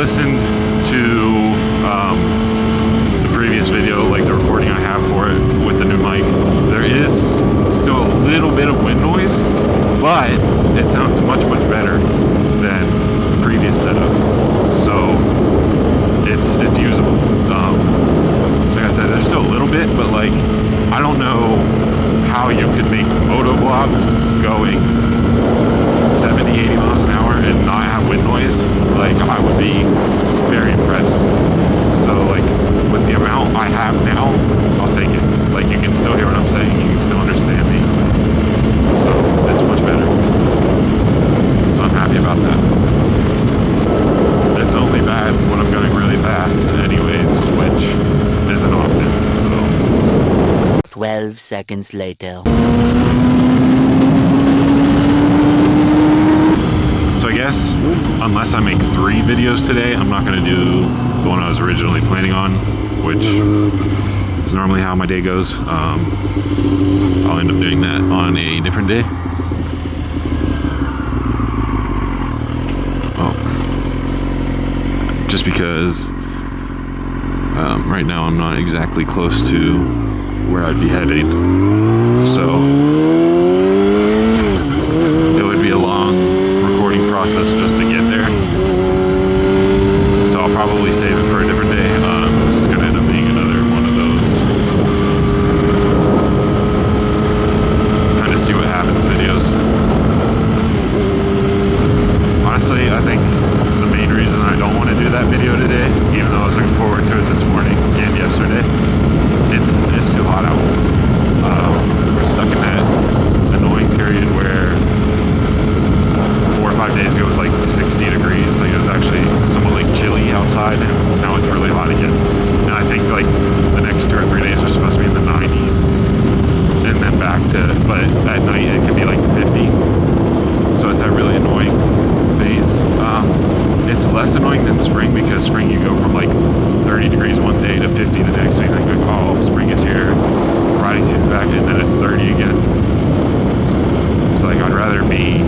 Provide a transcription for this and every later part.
listened to the previous video, like the recording I have for it with the new mic. There is still a little bit of wind noise, but it sounds much better than the previous setup. So it's usable. Like I said, there's still a little bit, but like I don't know how you could make moto vlogs going 70-80 miles an hour and not have wind noise. Like, I would be very impressed. So like with the amount I have now, I'll take it. Like, you can still hear what I'm saying, you can still understand me, so it's much better. So I'm happy about that. It's only bad when I'm going really fast anyways, which isn't often. So 12 seconds later. So I guess, unless I make 3 videos today, I'm not going to do the one I was originally planning on, which is normally how my day goes. I'll end up doing that on a different day. Oh. Just because right now I'm not exactly close to where I'd be heading. So it would be a long recording process just to get there. So I'll probably save it for a different day. This is going to end up being another one of those kind of see what happens videos. Honestly, I think the main reason I don't want to do that video today, even though I was looking forward to it this morning and yesterday, it's too hot out. We're stuck in that annoying period where 4 or 5 days ago it was like 60 degrees. Like, it was actually somewhat like chilly outside, and now it's really hot again. And I think like the next 2 or 3 days are supposed to be in the 90s, and then back to, but at night it can be like 50. So it's that really annoying phase. It's less annoying than spring, because spring you go from like 30 degrees one day to 50 the next, so you think like, oh, spring is here, riding season's back, and then it's 30 again. It's like, I'd rather be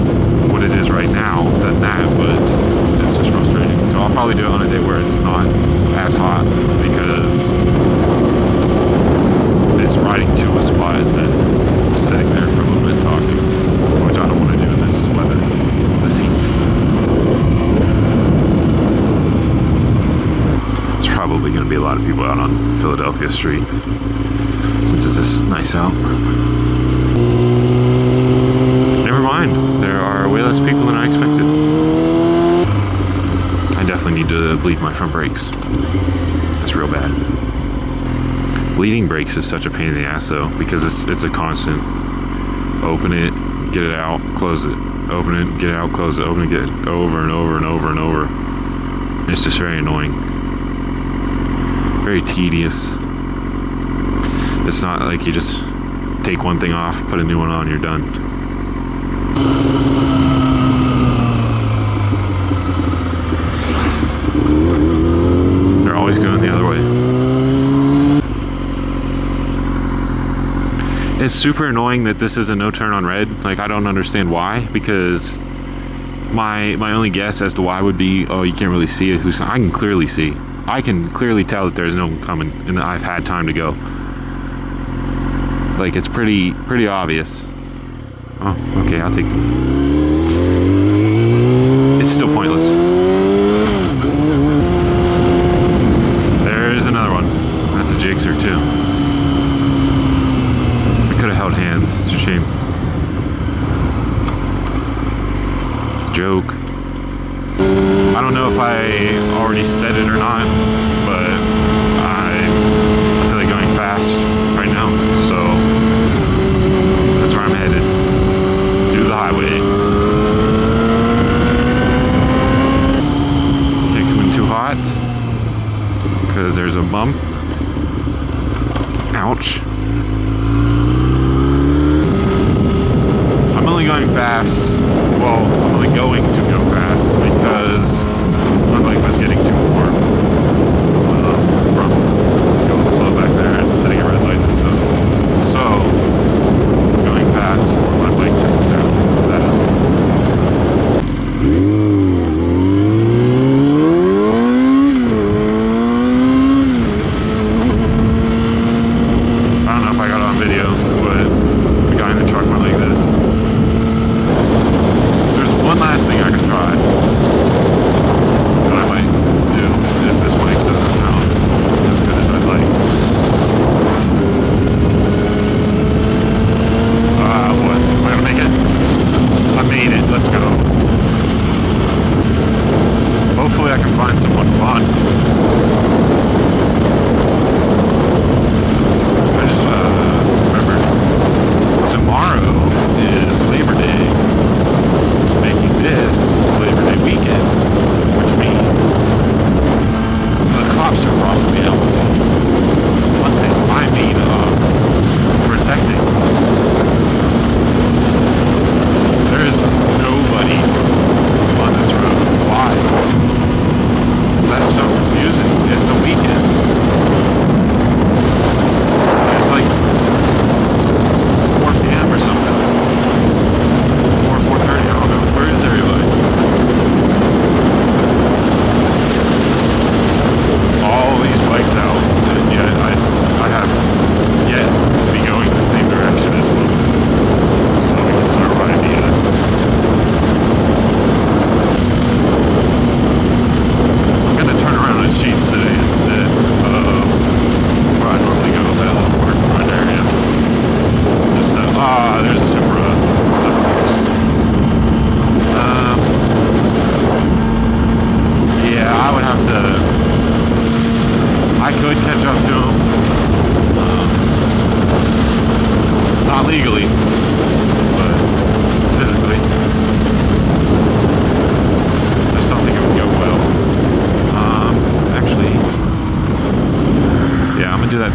what it is right now than that, but it's just frustrating. So I'll probably do it on a day where it's not as hot, because it's riding to a spot and then sitting there for a little bit talking, which I don't want to do in this weather, this heat. There's probably going to be a lot of people out on Philadelphia Street since it's this nice out. Never mind, there are way less people than I expected. I definitely need to bleed my front brakes. It's real bad. Bleeding brakes is such a pain in the ass though, because it's a constant open it, get it out, close it, open it, get it out, close it, open it, get it, over and over and over and over. It's just very annoying. Very tedious. It's not like you just take one thing off, put a new one on, you're done. They're always going the other way. It's super annoying that this is a no turn on red. Like, I don't understand why, because my only guess as to why would be, oh, you can't really see it. I can clearly see. I can clearly tell that there's no one coming and that I've had time to go. Like, it's pretty obvious. Oh, okay, I'll take it. It's still pointless. There's another one. That's a jigsaw too. We could have held hands. It's a shame. It's a joke. I don't know if I already said it or not, but I feel like going fast right now, so that's where I'm headed, to the highway. Can't come in too hot, because there's a bump. Ouch. I'm only going fast, well, I'm only going to go fast, because my bike was getting too warm from going slow back there and sitting at red lights and stuff. So, going fast for my bike to cool down. That is all.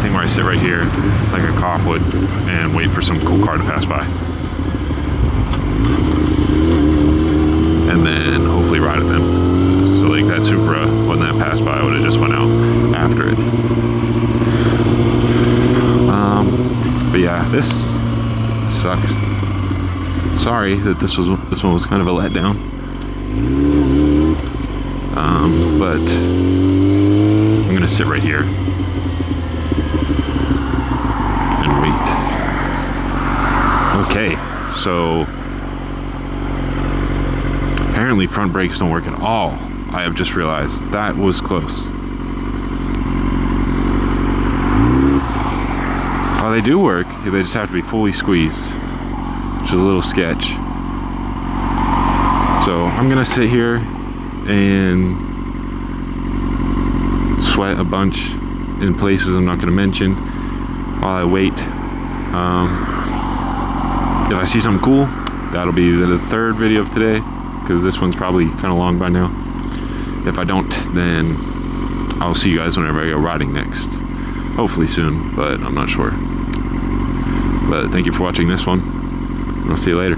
thing where I sit right here like a cop would and wait for some cool car to pass by. And then hopefully ride at them. So like that Supra, when that passed by, I would have just went out after it. But yeah, this sucks. Sorry that this one was kind of a letdown. But I'm gonna sit right here and wait. Okay, so apparently front brakes don't work at all. I have just realized that was close. Oh, they do work. They just have to be fully squeezed, which is a little sketch. So I'm gonna sit here and sweat a bunch in places I'm not gonna mention while I wait. If I see something cool, that'll be the third video of today, because this one's probably kind of long by now. If I don't, then I'll see you guys whenever I go riding next. Hopefully soon, but I'm not sure. But thank you for watching this one. I'll see you later.